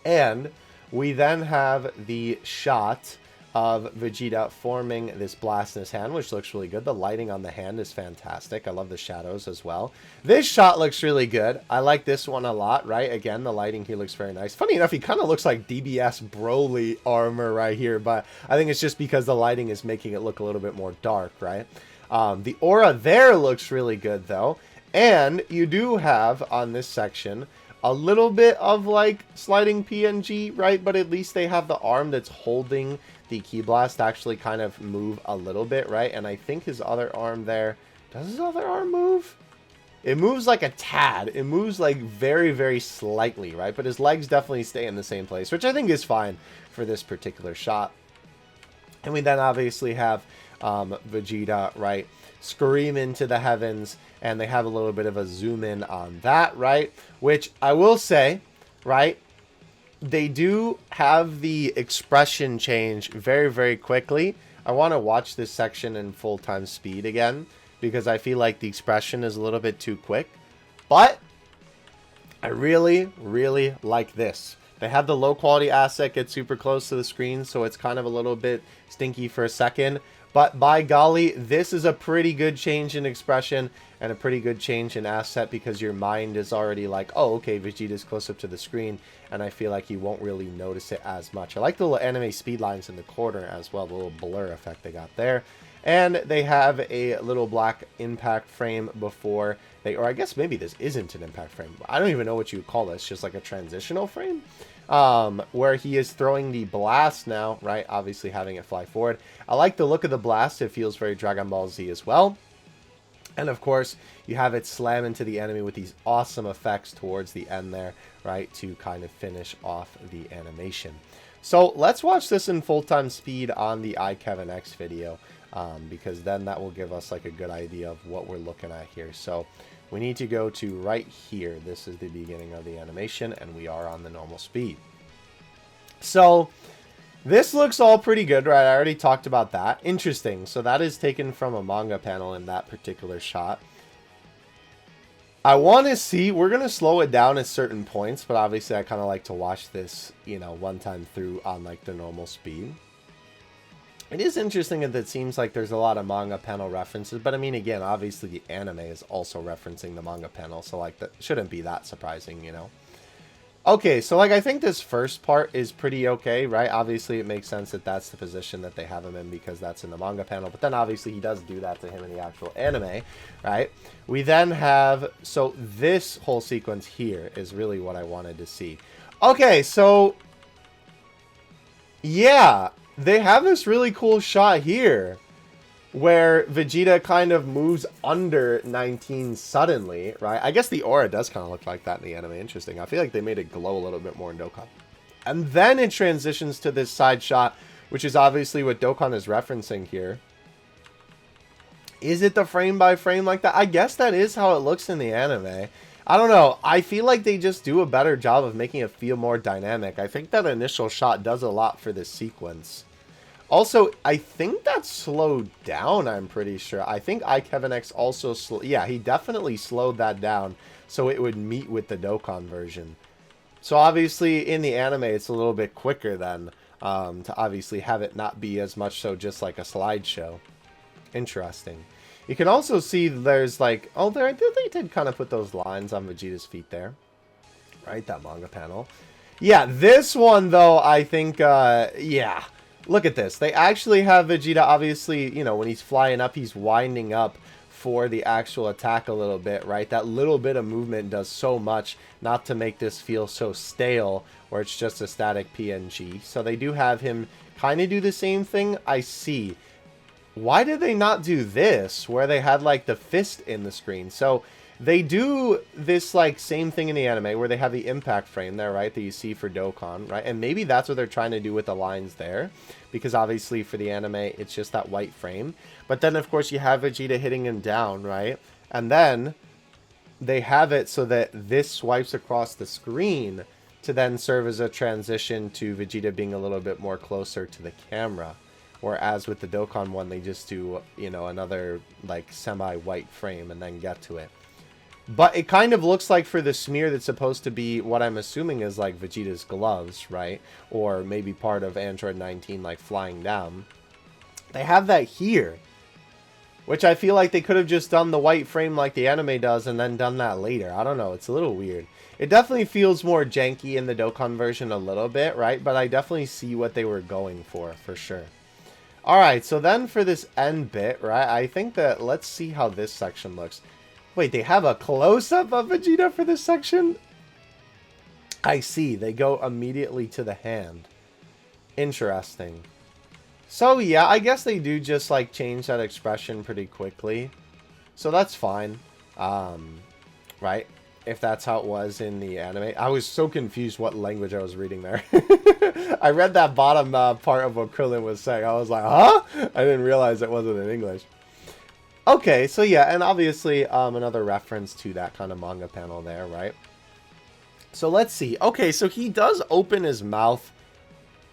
And we then have the shot of Vegeta forming this blast in his hand, which looks really good. The lighting on the hand is fantastic. I love the shadows as well. This shot looks really good. I like this one a lot, right? Again, the lighting here looks very nice. Funny enough, he kind of looks like DBS Broly armor right here, but I think it's just because the lighting is making it look a little bit more dark, right? The aura there looks really good, though. And you do have, on this section, a little bit of, like, sliding PNG, right? But at least they have the arm that's holding the Ki Blast actually kind of move a little bit, right? And I think his other arm there... Does his other arm move? It moves like a tad. It moves, like, very, very slightly, right? But his legs definitely stay in the same place, which I think is fine for this particular shot. And we then obviously have Vegeta, right, scream into the heavens, and they have a little bit of a zoom in on that, right? Which I will say, right, they do have the expression change very, very quickly. I want to watch this section in full-time speed again because I feel like the expression is a little bit too quick. But I really, really like this. They have the low-quality asset get super close to the screen, so it's kind of a little bit stinky for a second. But by golly, this is a pretty good change in expression and a pretty good change in asset because your mind is already like, oh, okay, Vegeta's close up to the screen, and I feel like you won't really notice it as much. I like the little anime speed lines in the corner as well, the little blur effect they got there. And they have a little black impact frame before they, or I guess maybe this isn't an impact frame. I don't even know what you would call this, just like a transitional frame. Where he is throwing the blast now, right? Obviously having it fly forward. I like the look of the blast. It feels very Dragon Ball Z as well. And of course, you have it slam into the enemy with these awesome effects towards the end there, right? To kind of finish off the animation. So let's watch this in full-time speed on the iKevinX video. Because then that will give us like a good idea of what we're looking at here. So we need to go to right here. This is the beginning of the animation, and we are on the normal speed. So this looks all pretty good, right? I already talked about that. Interesting. So that is taken from a manga panel in that particular shot. I want to see, we're going to slow it down at certain points, but obviously I kind of like to watch this, you know, one time through on like the normal speed. It is interesting that it seems like there's a lot of manga panel references, but I mean, again, obviously the anime is also referencing the manga panel, so like that shouldn't be that surprising, you know. Okay, so like I think this first part is pretty okay, right? Obviously it makes sense that that's the position that they have him in because that's in the manga panel, but then obviously he does do that to him in the actual anime, right? We then have, so this whole sequence here is really what I wanted to see. Okay, so yeah, they have this really cool shot here where Vegeta kind of moves under 19 suddenly, right? I guess the aura does kind of look like that in the anime. Interesting. I feel like they made it glow a little bit more in Dokkan. And then it transitions to this side shot, which is obviously what Dokkan is referencing here. Is it the frame by frame like that? I guess that is how it looks in the anime. I don't know. I feel like they just do a better job of making it feel more dynamic. I think that initial shot does a lot for this sequence. Also, I think that's slowed down, I'm pretty sure. I think iKevinX also yeah, he definitely slowed that down so it would meet with the Dokkan version. So obviously in the anime it's a little bit quicker then, to obviously have it not be as much so just like a slideshow. Interesting. You can also see there's like, oh, they did kind of put those lines on Vegeta's feet there. Right, that manga panel. Yeah, this one though, I think, yeah. Look at this. They actually have Vegeta, obviously, you know, when he's flying up, he's winding up for the actual attack a little bit, right? That little bit of movement does so much not to make this feel so stale, where it's just a static PNG. So they do have him kind of do the same thing. I see. Why did they not do this, where they had, like, the fist in the screen? So they do this, like, same thing in the anime, where they have the impact frame there, right, that you see for Dokkan, right? And maybe that's what they're trying to do with the lines there, because obviously for the anime, it's just that white frame. But then, of course, you have Vegeta hitting him down, right? And then they have it so that this swipes across the screen to then serve as a transition to Vegeta being a little bit more closer to the camera. Whereas with the Dokkan one, they just do, you know, another, like, semi-white frame and then get to it. But it kind of looks like for the smear that's supposed to be what I'm assuming is like Vegeta's gloves, right? Or maybe part of Android 19 like flying down. They have that here. Which I feel like they could have just done the white frame like the anime does and then done that later. I don't know. It's a little weird. It definitely feels more janky in the Dokkan version a little bit, right? But I definitely see what they were going for sure. Alright, so then for this end bit, right? I think that, let's see how this section looks. Wait, they have a close-up of Vegeta for this section? I see. They go immediately to the hand. Interesting. So, yeah, I guess they do just, like, change that expression pretty quickly. So that's fine. Right? If that's how it was in the anime. I was so confused what language I was reading there. I read that bottom part of what Krillin was saying. I was like, huh? I didn't realize it wasn't in English. Okay, so yeah, and obviously another reference to that kind of manga panel there, right? So let's see. Okay, so he does open his mouth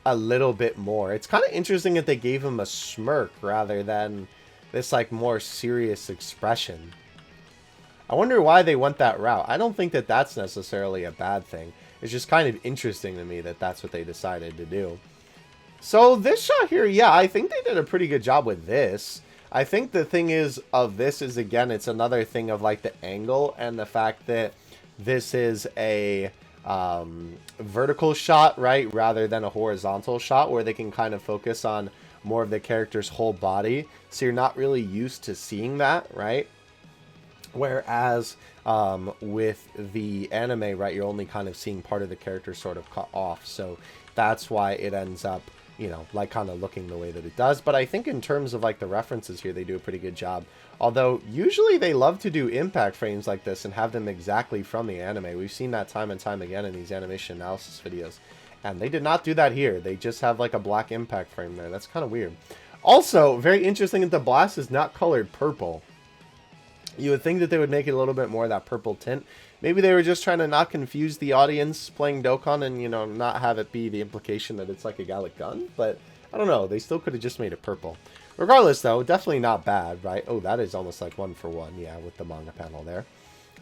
a little bit more. It's kind of interesting that they gave him a smirk rather than this like more serious expression. I wonder why they went that route. I don't think that that's necessarily a bad thing. It's just kind of interesting to me that that's what they decided to do. So this shot here, yeah, I think they did a pretty good job with this. I think the thing is of this is, again, it's another thing of like the angle and the fact that this is a vertical shot, right, rather than a horizontal shot where they can kind of focus on more of the character's whole body. So you're not really used to seeing that, right? Whereas with the anime, right, you're only kind of seeing part of the character sort of cut off. So that's why it ends up, you know, like kind of looking the way that it does. But I think in terms of like the references here, they do a pretty good job. Although usually they love to do impact frames like this and have them exactly from the anime. We've seen that time and time again in these animation analysis videos. And they did not do that here. They just have like a black impact frame there. That's kind of weird. Also, very interesting that the blast is not colored purple. You would think that they would make it a little bit more of that purple tint. Maybe they were just trying to not confuse the audience playing Dokkan and, you know, not have it be the implication that it's like a Gallic gun. But, I don't know. They still could have just made it purple. Regardless, though, definitely not bad, right? Oh, that is almost like 1-for-1, yeah, with the manga panel there.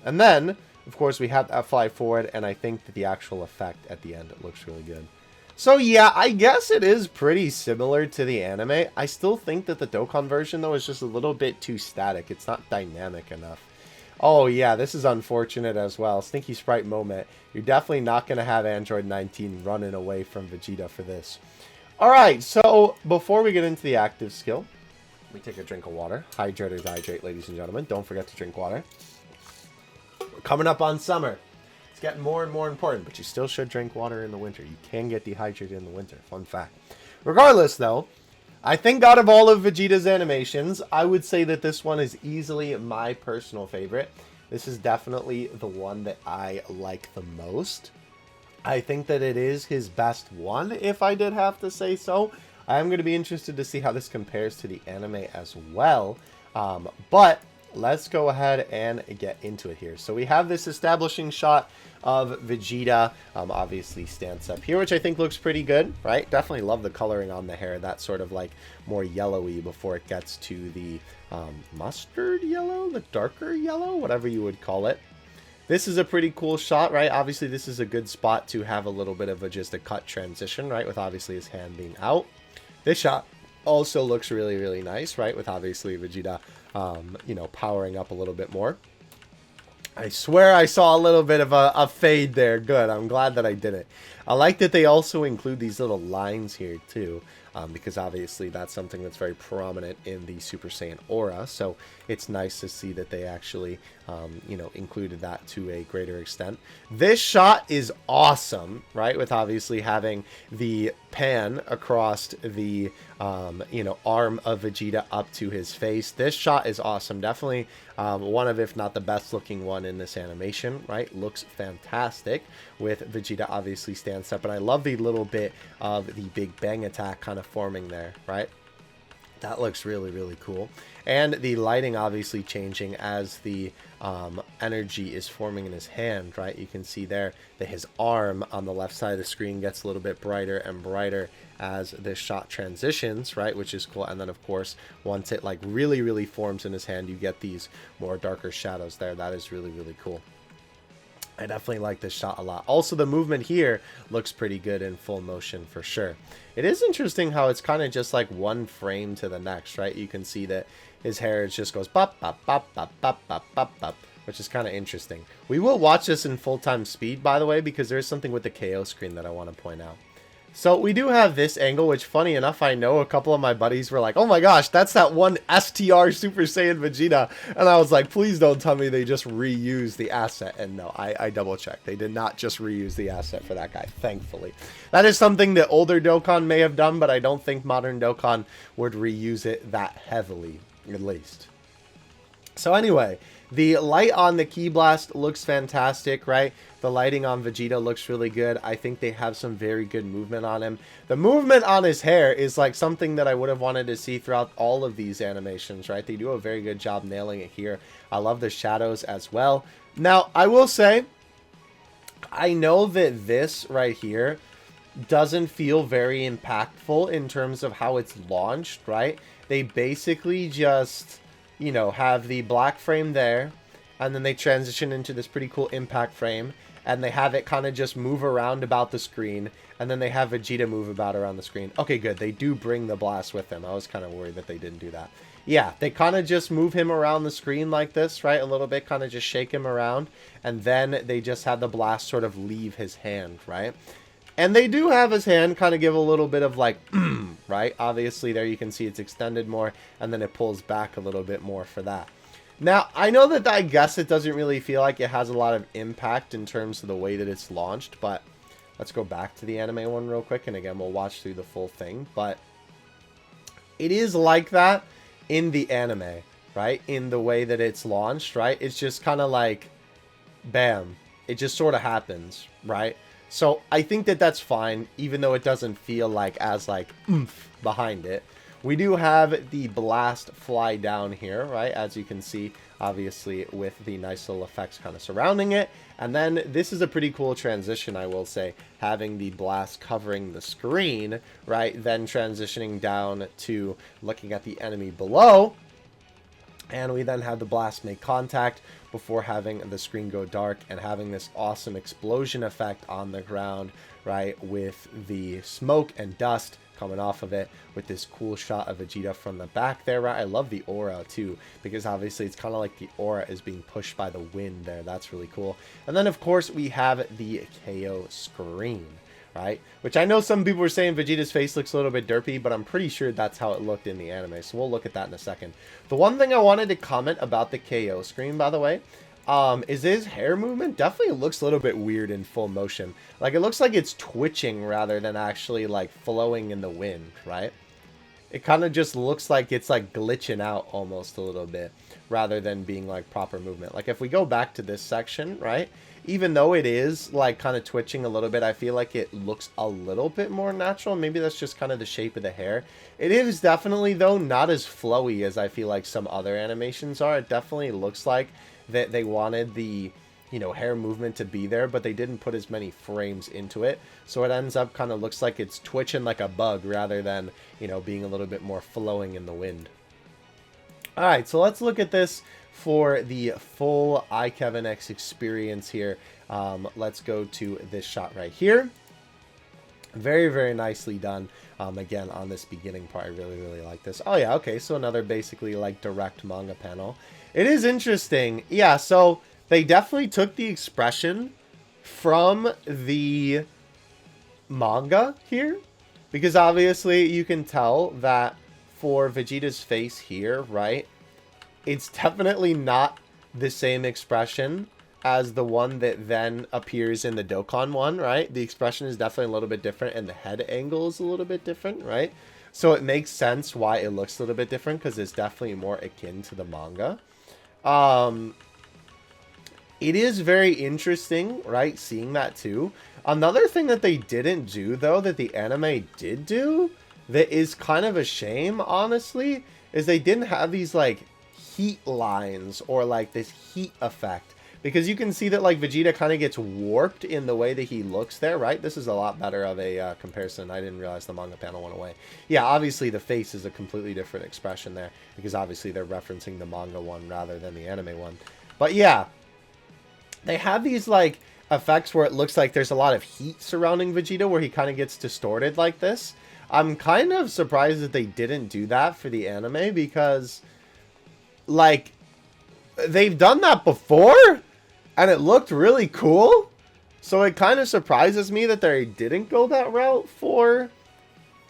And then, of course, we have that fly forward, and I think that the actual effect at the end, it looks really good. So, yeah, I guess it is pretty similar to the anime. I still think that the Dokkan version, though, is just a little bit too static. It's not dynamic enough. Oh, yeah, this is unfortunate as well. Stinky Sprite moment. You're definitely not going to have Android 19 running away from Vegeta for this. Alright, so before we get into the active skill, let me take a drink of water. Hydrators hydrate, ladies and gentlemen. Don't forget to drink water. We're coming up on summer. It's getting more and more important, but you still should drink water in the winter. You can get dehydrated in the winter. Fun fact. Regardless, though, I think out of all of Vegeta's animations, I would say that this one is easily my personal favorite. This is definitely the one that I like the most. I think that it is his best one, if I did have to say so. I am going to be interested to see how this compares to the anime as well. But let's go ahead and get into it here. So we have this establishing shot of Vegeta, obviously stance up here, which I think looks pretty good, right? Definitely love the coloring on the hair. That's sort of like more yellowy before it gets to the mustard yellow, the darker yellow, whatever you would call it. This is a pretty cool shot, right? Obviously, this is a good spot to have a little bit of just a cut transition, right? With obviously his hand being out. This shot also looks really, really nice, right? With obviously Vegeta, you know, powering up a little bit more. I swear I saw a little bit of a fade there. Good. I'm glad that I did it. I like that they also include these little lines here, too. Because obviously that's something that's very prominent in the Super Saiyan aura. So it's nice to see that they actually, you know, included that to a greater extent. This shot is awesome, right? With obviously having the pan across the, you know, arm of Vegeta up to his face. This shot is awesome. Definitely one of, if not the best looking one in this animation, right? Looks fantastic with Vegeta obviously stands up. And I love the little bit of the Big Bang attack kind of forming there, right? That looks really, really cool. And the lighting obviously changing as the energy is forming in his hand, right? You can see there that his arm on the left side of the screen gets a little bit brighter and brighter as this shot transitions, right? Which is cool. And then, of course, once it like really, really forms in his hand, you get these more darker shadows there. That is really, really cool. I definitely like this shot a lot. Also, the movement here looks pretty good in full motion for sure. It is interesting how it's kind of just like one frame to the next, right? You can see that his hair just goes bop, bop, bop, bop, bop, bop, bop, bop, which is kind of interesting. We will watch this in full-time speed, by the way, because there's something with the KO screen that I want to point out. So we do have this angle, which funny enough, I know a couple of my buddies were like, oh my gosh, that's that one STR Super Saiyan Vegeta. And I was like, please don't tell me they just reused the asset. And no, I double checked. They did not just reuse the asset for that guy, thankfully. That is something that older Dokkan may have done, but I don't think modern Dokkan would reuse it that heavily, at least. So anyway, the light on the Ki Blast looks fantastic, right? The lighting on Vegeta looks really good. I think they have some very good movement on him. The movement on his hair is like something that I would have wanted to see throughout all of these animations, right? They do a very good job nailing it here. I love the shadows as well. Now, I will say, I know that this right here doesn't feel very impactful in terms of how it's launched, right? They basically just, you know, have the black frame there, and then they transition into this pretty cool impact frame, and they have it kind of just move around about the screen, and then they have Vegeta move about around the screen. Okay, good. They do bring the blast with them. I was kind of worried that they didn't do that. Yeah, they kind of just move him around the screen like this, right? A little bit, kind of just shake him around, and then they just have the blast sort of leave his hand, right? And they do have his hand kind of give a little bit of like, right? Obviously, there you can see it's extended more, and then it pulls back a little bit more for that. Now, I know that I guess it doesn't really feel like it has a lot of impact in terms of the way that it's launched, but let's go back to the anime one real quick, and again, we'll watch through the full thing, but it is like that in the anime, right? In the way that it's launched, right? It's just kind of like, bam. It just sort of happens, right? So I think that that's fine, even though it doesn't feel like as like oomph behind it. We do have the blast fly down here, right? As you can see, obviously, with the nice little effects kind of surrounding it. And then this is a pretty cool transition, I will say, having the blast covering the screen, right? Then transitioning down to looking at the enemy below. And we then have the blast make contact before having the screen go dark and having this awesome explosion effect on the ground, right? With the smoke and dust coming off of it, with this cool shot of Vegeta from the back there, right? I love the aura too, because obviously it's kind of like the aura is being pushed by the wind there. That's really cool. And then of course we have the KO screen, right? Which I know some people were saying Vegeta's face looks a little bit derpy, but I'm pretty sure that's how it looked in the anime. So we'll look at that in a second. The one thing I wanted to comment about the KO screen, by the way, is his hair movement definitely looks a little bit weird in full motion. Like, it looks like it's twitching rather than actually, like, flowing in the wind, right? It kind of just looks like it's, like, glitching out almost a little bit rather than being, like, proper movement. Like, if we go back to this section, right, even though it is, like, kind of twitching a little bit, I feel like it looks a little bit more natural. Maybe that's just kind of the shape of the hair. It is definitely, though, not as flowy as I feel like some other animations are. It definitely looks like that they wanted the, you know, hair movement to be there, but they didn't put as many frames into it. So it ends up kind of looks like it's twitching like a bug rather than, you know, being a little bit more flowing in the wind. All right, so let's look at this for the full iKevinX experience here. Let's go to this shot right here. Very, very nicely done. Again, on this beginning part, I really, really like this. Oh, yeah, okay, so another basically, like, direct manga panel. It is interesting. Yeah, so they definitely took the expression from the manga here. Because obviously you can tell that for Vegeta's face here, right? It's definitely not the same expression as the one that then appears in the Dokkan one, right? The expression is definitely a little bit different and the head angle is a little bit different, right? So it makes sense why it looks a little bit different because it's definitely more akin to the manga. It is very interesting, right? Seeing that too. Another thing that they didn't do, though, that the anime did do, that is kind of a shame, honestly, is they didn't have these, like, heat lines or, like, this heat effect. Because you can see that, like, Vegeta kind of gets warped in the way that he looks there, right? This is a lot better of a comparison. I didn't realize the manga panel went away. Yeah, obviously the face is a completely different expression there. Because obviously they're referencing the manga one rather than the anime one. But yeah, they have these, like, effects where it looks like there's a lot of heat surrounding Vegeta where he kind of gets distorted like this. I'm kind of surprised that they didn't do that for the anime because, like, they've done that before and it looked really cool. So it kind of surprises me that they didn't go that route for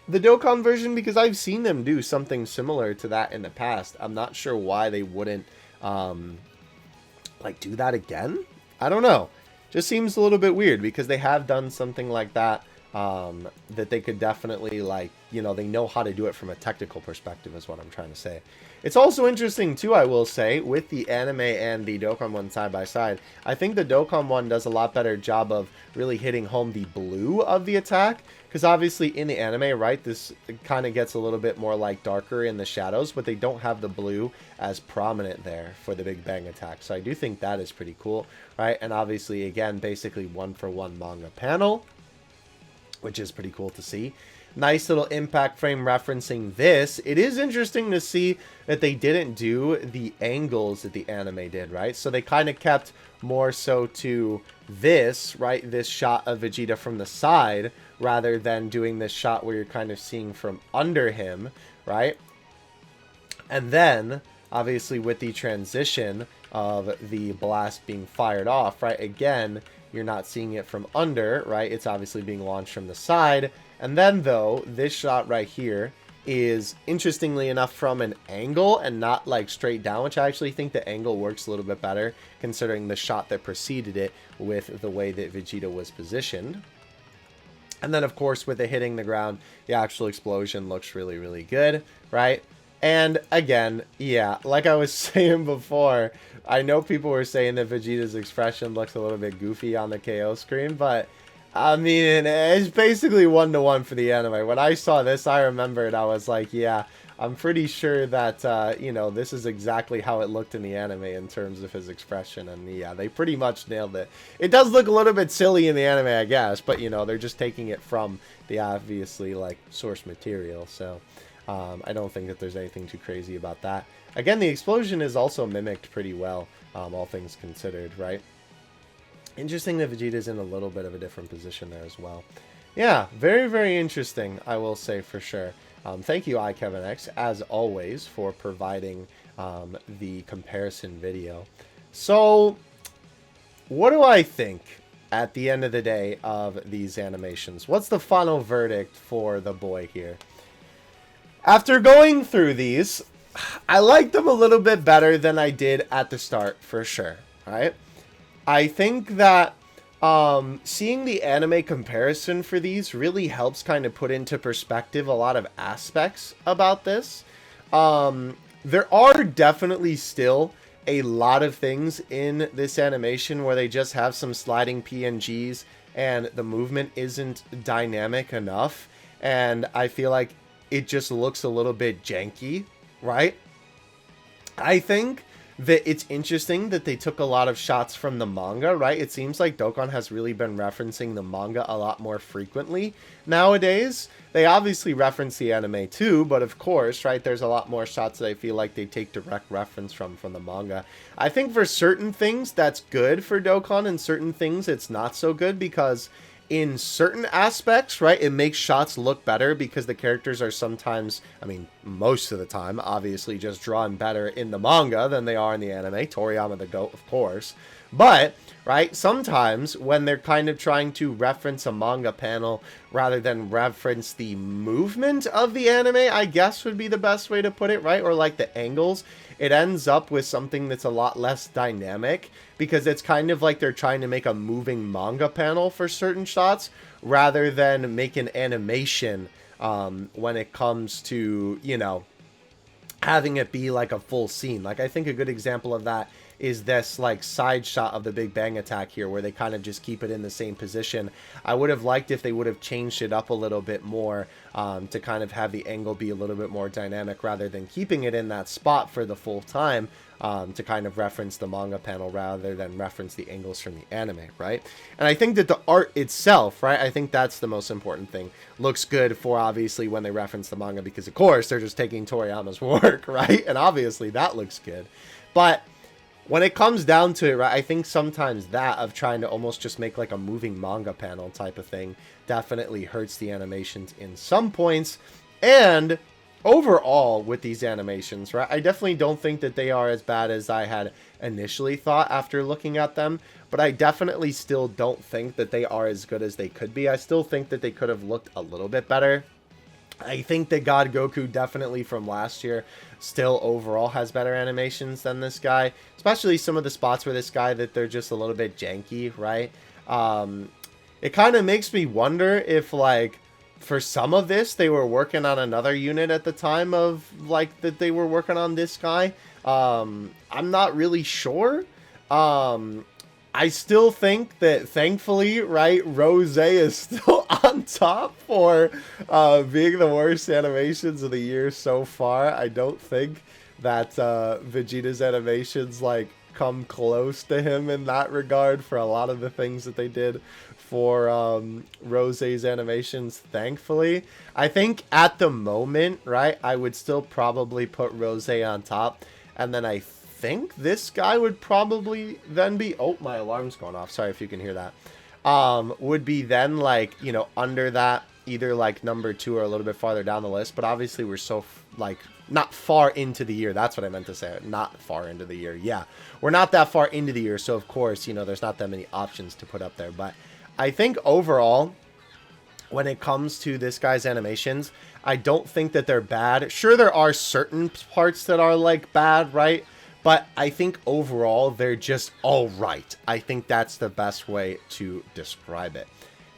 the Dokkan version because I've seen them do something similar to that in the past. I'm not sure why they wouldn't, like, do that again. I don't know. Just seems a little bit weird because they have done something like that, that they could definitely, like, you know, they know how to do it from a technical perspective is what I'm trying to say. It's also interesting, too, I will say, with the anime and the Dokkan one side by side. I think the Dokkan one does a lot better job of really hitting home the blue of the attack. Because obviously in the anime, right, this kind of gets a little bit more, like, darker in the shadows. But they don't have the blue as prominent there for the Big Bang attack. So I do think that is pretty cool, right? And obviously, again, basically one-for-one manga panel, which is pretty cool to see. Nice little impact frame referencing this. It is interesting to see that they didn't do the angles that the anime did, right? So they kind of kept more so to this, right? This shot of Vegeta from the side rather than doing this shot where you're kind of seeing from under him, right? And then, obviously, with the transition of the blast being fired off, right? Again, you're not seeing it from under, right? It's obviously being launched from the side. And then, though, this shot right here is, interestingly enough, from an angle and not like straight down, which I actually think the angle works a little bit better considering the shot that preceded it with the way that Vegeta was positioned. And then, of course, with it hitting the ground, the actual explosion looks really, really good, right? And again, yeah, like I was saying before, I know people were saying that Vegeta's expression looks a little bit goofy on the KO screen, but I mean, it's basically 1-to-1 for the anime. When I saw this, I remembered, I was like, yeah, I'm pretty sure that, you know, this is exactly how it looked in the anime in terms of his expression. And yeah, they pretty much nailed it. It does look a little bit silly in the anime, I guess, but, you know, they're just taking it from the obviously, like, source material. So I don't think that there's anything too crazy about that. Again, the explosion is also mimicked pretty well, all things considered, right? Interesting that Vegeta's in a little bit of a different position there as well. Yeah, very, very interesting, I will say for sure. Thank you, iKevinX, as always, for providing the comparison video. So, what do I think at the end of the day of these animations? What's the final verdict for the boy here? After going through these, I liked them a little bit better than I did at the start, for sure, right? I think that seeing the anime comparison for these really helps kind of put into perspective a lot of aspects about this. There are definitely still a lot of things in this animation where they just have some sliding PNGs and the movement isn't dynamic enough. And I feel like it just looks a little bit janky, right? I think that it's interesting that they took a lot of shots from the manga, right? It seems like Dokkan has really been referencing the manga a lot more frequently nowadays. They obviously reference the anime too, but of course, right, there's a lot more shots that I feel like they take direct reference from the manga. I think for certain things, that's good for Dokkan, and certain things, it's not so good because in certain aspects, right, it makes shots look better because the characters are sometimes, I mean, most of the time, obviously just drawn better in the manga than they are in the anime. Toriyama the GOAT, of course. But, right, sometimes when they're kind of trying to reference a manga panel rather than reference the movement of the anime, I guess would be the best way to put it, right? Or like the angles, it ends up with something that's a lot less dynamic because it's kind of like they're trying to make a moving manga panel for certain shots rather than make an animation when it comes to, you know, having it be like a full scene. Like, I think a good example of that is this like side shot of the Big Bang attack here where they kind of just keep it in the same position. I would have liked if they would have changed it up a little bit more to kind of have the angle be a little bit more dynamic rather than keeping it in that spot for the full time to kind of reference the manga panel rather than reference the angles from the anime, right? And I think that the art itself, right, I think that's the most important thing. Looks good for obviously when they reference the manga because of course they're just taking Toriyama's work, right? And obviously that looks good. But when it comes down to it, right, I think sometimes that of trying to almost just make like a moving manga panel type of thing definitely hurts the animations in some points. And overall with these animations, right, I definitely don't think that they are as bad as I had initially thought after looking at them. But I definitely still don't think that they are as good as they could be. I still think that they could have looked a little bit better. I think that God Goku definitely from last year still overall has better animations than this guy, especially some of the spots where this guy that they're just a little bit janky, right? It kind of makes me wonder if like for some of this they were working on another unit at the time of like that they were working on this guy. I'm not really sure. I still think that, thankfully, right, Rose is still on top for being the worst animations of the year so far. I don't think that Vegeta's animations, like, come close to him in that regard for a lot of the things that they did for Rose's animations, thankfully. I think at the moment, right, I would still probably put Rose on top, and then I think this guy would probably then be, oh, my alarm's going off, sorry if you can hear that, would be then like, you know, under that, either like number 2 or a little bit farther down the list. But obviously we're so like not far into the year. That's what I meant to say. Not far into the year. Yeah, we're not that far into the year. So, of course, you know, there's not that many options to put up there. But I think overall, when it comes to this guy's animations, I don't think that they're bad. Sure, there are certain parts that are, like, bad, right? But I think overall, they're just all right. I think that's the best way to describe it.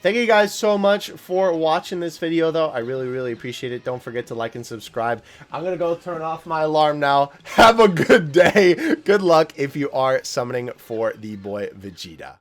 Thank you guys so much for watching this video, though. I really, really appreciate it. Don't forget to like and subscribe. I'm going to go turn off my alarm now. Have a good day. Good luck if you are summoning for the boy Vegeta.